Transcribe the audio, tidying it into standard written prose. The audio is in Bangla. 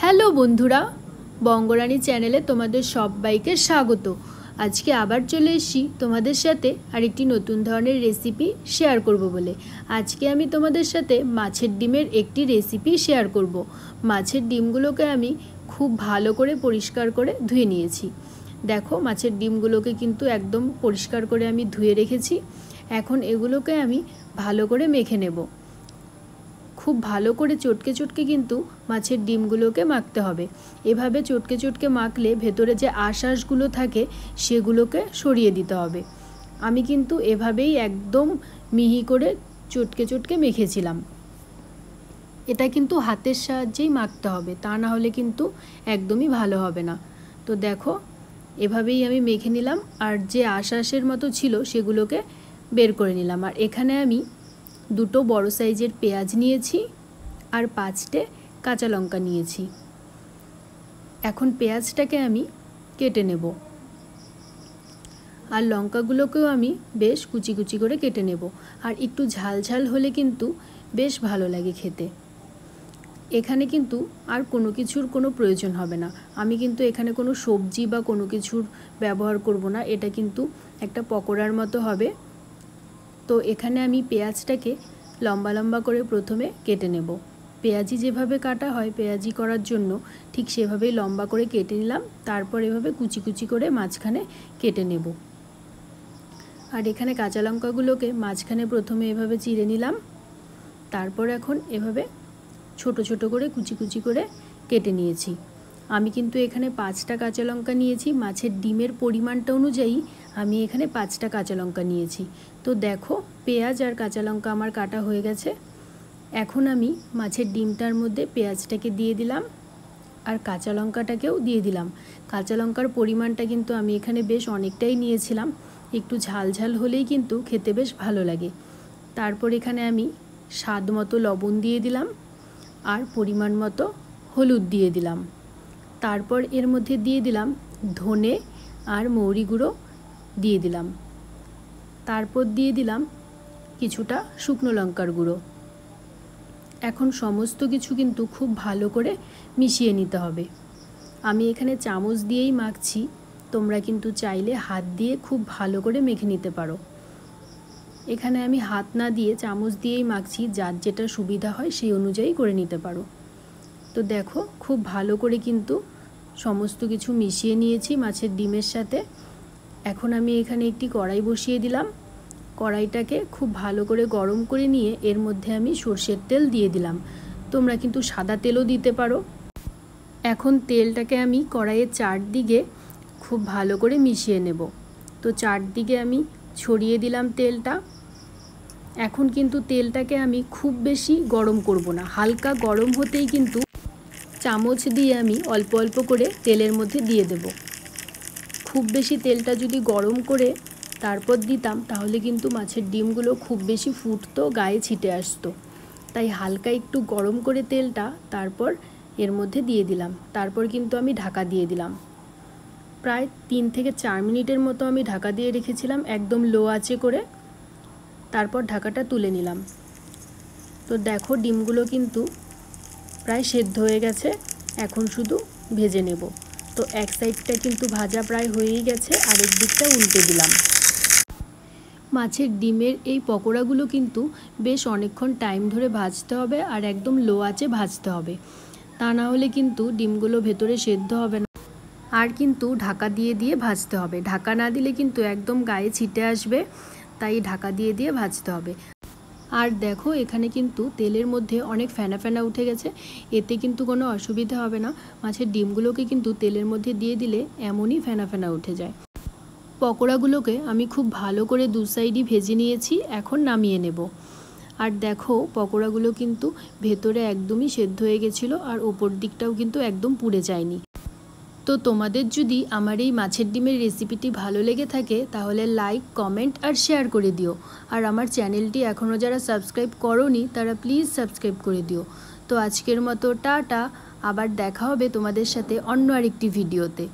হ্যালো বন্ধুরা, বঙ্গরানী চ্যানেলে তোমাদের সবাইকে স্বাগত। আজকে আবার চলে এসেছি তোমাদের সাথে আরেকটি নতুন ধরনের রেসিপি শেয়ার করব বলে। আজকে আমি তোমাদের সাথে মাছের ডিমের একটি রেসিপি শেয়ার করব। মাছের ডিমগুলোকে আমি খুব ভালো করে পরিষ্কার করে ধুয়ে নিয়েছি। দেখো, মাছের ডিমগুলোকে কিন্তু একদম পরিষ্কার করে আমি ধুয়ে রেখেছি। এখন এগুলোকে আমি ভালো করে মেখে নেব। খুব ভালো করে চটকে চটকে কিন্তু মাছের ডিমগুলোকে মাখতে হবে। এভাবে চটকে চটকে মাখলে ভেতরে যে আঁশগুলো থাকে সেগুলোকে সরিয়ে দিতে হবে। আমি কিন্তু এভাবেই একদম মিহি করে চটকে চটকে মেখেছিলাম। এটা কিন্তু হাতের সাহায্যেই মাখতে হবে, তা না হলে কিন্তু একদমই ভালো হবে না। তো দেখো, এভাবেই আমি মেখে নিলাম। আর যে আঁশের মতো ছিল সেগুলোকে বের করে নিলাম। আর এখানে আমি দুটো বড় সাইজের পেঁয়াজ নিয়েছি আর 5টে কাঁচা লঙ্কা নিয়েছি। এখন পেঁয়াজটাকে আমি কেটে নেব আর লঙ্কাগুলোকেও আমি বেশ কুচি কুচি করে কেটে নেব। আর একটু ঝাল ঝাল হলে কিন্তু বেশ ভালো লাগে খেতে। এখানে কিন্তু আর কোনো কিছুর কোনো প্রয়োজন হবে না। আমি কিন্তু এখানে কোনো সবজি বা কোনো কিছুর ব্যবহার করব না। এটা কিন্তু একটা পকোড়ার মতো হবে। তো এখানে আমি পেঁয়াজটাকে লম্বা লম্বা করে প্রথমে কেটে নেব। পেঁয়াজি যেভাবে কাটা হয় পেঁয়াজি করার জন্য, ঠিক সেভাবেই লম্বা করে কেটে নিলাম। তারপর এভাবে কুচি কুচি করে মাঝখানে কেটে নেব। আর এখানে কাঁচা লঙ্কাগুলোকে মাঝখানে প্রথমে এভাবে চিড়ে নিলাম। তারপর এখন এভাবে ছোট ছোট করে কুচি কুচি করে কেটে নিয়েছি। আমি কিন্তু এখানে 5টা কাঁচা লঙ্কা নিয়েছি। মাছের ডিমের পরিমাণটা অনুযায়ী আমি এখানে 5টা কাঁচা লঙ্কা নিয়েছি। তো দেখো, পেঁয়াজ আর কাঁচা লঙ্কা আমার কাটা হয়ে গেছে। এখন আমি মাছের ডিমটার মধ্যে পেঁয়াজটাকে দিয়ে দিলাম আর কাঁচা লঙ্কাটাকেও দিয়ে দিলাম। কাঁচা লঙ্কার পরিমাণটা কিন্তু আমি এখানে বেশ অনেকটাই নিয়েছিলাম। একটু ঝাল ঝাল হলেই কিন্তু খেতে বেশ ভালো লাগে। তারপর এখানে আমি স্বাদ মতো লবণ দিয়ে দিলাম আর পরিমাণ মতো হলুদ দিয়ে দিলাম। তারপর এর মধ্যে দিয়ে দিলাম ধনে আর মৌরি গুঁড়ো দিয়ে দিলাম। তারপর দিয়ে দিলাম কিছুটা শুকনো লঙ্কার গুঁড়ো। এখন সমস্ত কিছু কিন্তু খুব ভালো করে মিশিয়ে নিতে হবে। আমি এখানে চামচ দিয়েই মাখছি, তোমরা কিন্তু চাইলে হাত দিয়ে খুব ভালো করে মেখে নিতে পারো। এখানে আমি হাত না দিয়ে চামচ দিয়েই মাখছি, যার যেটা সুবিধা হয় সেই অনুযায়ী করে নিতে পারো। তো দেখো, খুব ভালো করে কিন্তু সমস্ত কিছু মিশিয়ে নিয়েছি মাছের ডিমের সাথে। এখন আমি এখানে একটি কড়াই বসিয়ে দিলাম। কড়াইটাকে খুব ভালো করে গরম করে নিয়ে এর মধ্যে আমি সরষের তেল দিয়ে দিলাম। তোমরা কিন্তু সাদা তেলও দিতে পারো। এখন তেলটাকে আমি কড়াইয়ের চারদিকে খুব ভালো করে মিশিয়ে নেব। তো চারদিকে আমি ছড়িয়ে দিলাম তেলটা। এখন কিন্তু তেলটাকে আমি খুব বেশি গরম করব না, হালকা গরম হতেই কিন্তু চামচ দিয়ে আমি অল্প অল্প করে তেলের মধ্যে দিয়ে দেব। খুব বেশি তেলটা যদি গরম করে তারপর দিতাম তাহলে কিন্তু মাছের ডিমগুলো খুব বেশি ফুটতো, গায়ে ছিটে আসতো। তাই হালকা একটু গরম করে তেলটা তারপর এর মধ্যে দিয়ে দিলাম। তারপর কিন্তু আমি ঢাকা দিয়ে দিলাম। প্রায় 3 থেকে 4 মিনিটের মতো আমি ঢাকা দিয়ে রেখেছিলাম একদম লো আঁচে করে। তারপর ঢাকাটা তুলে নিলাম। তো দেখো, ডিমগুলো কিন্তু প্রায় সেদ্ধ হয়ে গেছে। এখন শুধু ভেজে নেব। তো এক সাইডটা কিন্তু ভাজা প্রায় হয়েই গেছে, আরেক দিকটা উল্টে দিলাম। মাছের ডিমের এই পকোড়াগুলো কিন্তু বেশ অনেকক্ষণ টাইম ধরে ভাজতে হবে আর একদম লো আঁচে ভাজতে হবে, তা না হলে কিন্তু ডিমগুলো ভেতরে সেদ্ধ হবে না। আর কিন্তু ঢাকা দিয়ে দিয়ে ভাজতে হবে। ঢাকা না দিলে কিন্তু একদম গায়ে ছিটে আসবে, তাই ঢাকা দিয়ে দিয়ে ভাজতে হবে। আর দেখো, এখানে কিন্তু তেলের মধ্যে অনেক ফেনা ফেনা উঠে গেছে। এতে কিন্তু কোনো অসুবিধা হবে না। মাছের ডিমগুলোকে কিন্তু তেলের মধ্যে দিয়ে দিলে এমনই ফেনা ফেনা উঠে যায়। পকোড়াগুলোকে আমি খুব ভালো করে দু সাইডই ভেজে নিয়েছি। এখন নামিয়ে নেব। আর দেখো, পকোড়াগুলো কিন্তু ভেতরে একদমই সেদ্ধ হয়ে গেছিলো আর ওপর দিকটাও কিন্তু একদম পুড়ে যায়নি। তো তোমাদের যদি আমার এই মাছের ডিমের রেসিপিটি ভালো লেগে থাকে তাহলে লাইক, কমেন্ট আর শেয়ার করে দিও। আর আমার চ্যানেলটি এখনও যারা সাবস্ক্রাইব করোনি তারা প্লিজ সাবস্ক্রাইব করে দিও। তো আজকের মতো টাটা, আবার দেখা হবে তোমাদের সাথে অন্য আরেকটি ভিডিওতে।